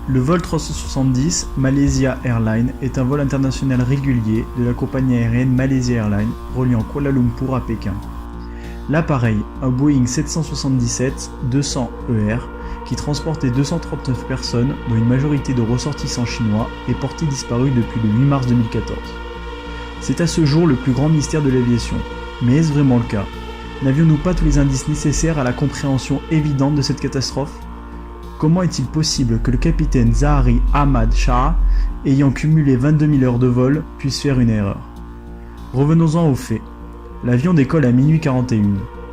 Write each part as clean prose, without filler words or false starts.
Le vol 370 Malaysia Airlines est un vol international régulier de la compagnie aérienne Malaysia Airlines reliant Kuala Lumpur à Pékin. L'appareil, un Boeing 777-200ER, qui transportait 239 personnes, dont une majorité de ressortissants chinois, est porté disparu depuis le 8 mars 2014. C'est à ce jour le plus grand mystère de l'aviation. Mais est-ce vraiment le cas? N'avions-nous pas tous les indices nécessaires à la compréhension évidente de cette catastrophe? Comment est-il possible que le capitaine Zahari Ahmad Shah, ayant cumulé 22 000 heures de vol, puisse faire une erreur? Revenons-en aux faits. L'avion décolle à minuit 41.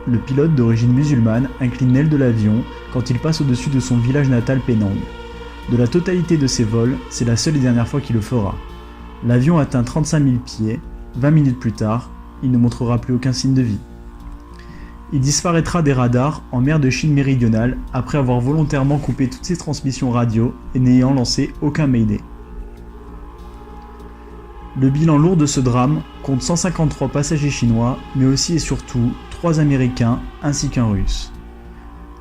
Le pilote d'origine musulmane incline l'aile de l'avion quand il passe au-dessus de son village natal Penang. De la totalité de ses vols, c'est la seule et dernière fois qu'il le fera. L'avion atteint 35 000 pieds, 20 minutes plus tard, il ne montrera plus aucun signe de vie. Il disparaîtra des radars en mer de Chine méridionale après avoir volontairement coupé toutes ses transmissions radio et n'ayant lancé aucun mayday. Le bilan lourd de ce drame compte 153 passagers chinois, mais aussi et surtout 3 Américains ainsi qu'un Russe.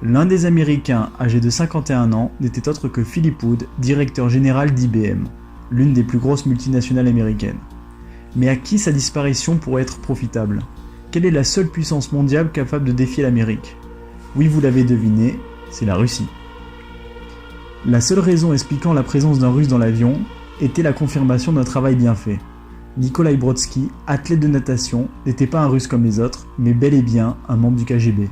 L'un des Américains, âgé de 51 ans, n'était autre que Philip Wood, directeur général d'IBM, l'une des plus grosses multinationales américaines. Mais à qui sa disparition pourrait être profitable? Quelle est la seule puissance mondiale capable de défier l'Amérique? Oui, vous l'avez deviné, c'est la Russie. La seule raison expliquant la présence d'un Russe dans l'avion était la confirmation d'un travail bien fait. Nikolai Brodsky, athlète de natation, n'était pas un Russe comme les autres, mais bel et bien un membre du KGB.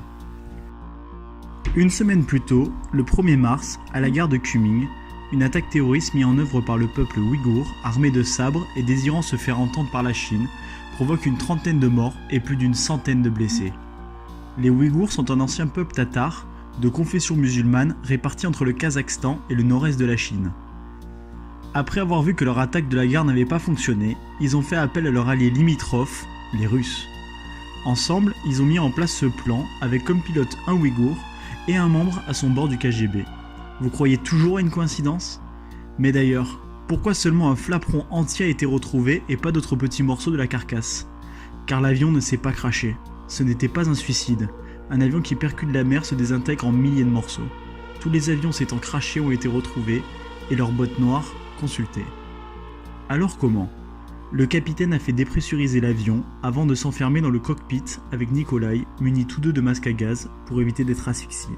Une semaine plus tôt, le 1er mars, à la gare de Kunming, une attaque terroriste mise en œuvre par le peuple ouïghour, armé de sabres et désirant se faire entendre par la Chine, provoque une trentaine de morts et plus d'une centaine de blessés. Les Ouïghours sont un ancien peuple tatar, de confession musulmane, réparti entre le Kazakhstan et le nord-est de la Chine. Après avoir vu que leur attaque de la gare n'avait pas fonctionné, ils ont fait appel à leurs alliés limitrophes, les Russes. Ensemble, ils ont mis en place ce plan avec comme pilote un Ouïghour et un membre à son bord du KGB. Vous croyez toujours à une coïncidence? Mais d'ailleurs, pourquoi seulement un flaperon entier a été retrouvé et pas d'autres petits morceaux de la carcasse? Car l'avion ne s'est pas crashé. Ce n'était pas un suicide. Un avion qui percute la mer se désintègre en milliers de morceaux. Tous les avions s'étant crashés ont été retrouvés et leurs boîtes noires consultées. Alors comment? Le capitaine a fait dépressuriser l'avion avant de s'enfermer dans le cockpit avec Nikolai, munis tous deux de masques à gaz pour éviter d'être asphyxiés.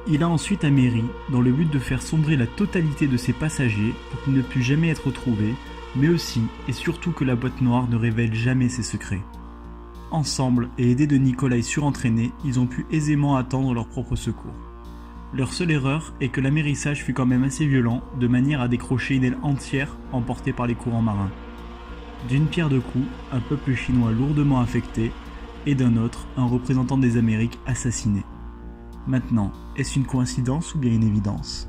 Il a ensuite améri dans le but de faire sombrer la totalité de ses passagers pour qu'ils ne puissent jamais être retrouvés, mais aussi et surtout que la boîte noire ne révèle jamais ses secrets. Ensemble et aidés de Nikolai surentraîné, ils ont pu aisément attendre leur propre secours. Leur seule erreur est que l'amérissage fut quand même assez violent, de manière à décrocher une aile entière emportée par les courants marins. D'une pierre deux coups, un peuple chinois lourdement affecté, et d'un autre, un représentant des Amériques assassiné. Maintenant, est-ce une coïncidence ou bien une évidence?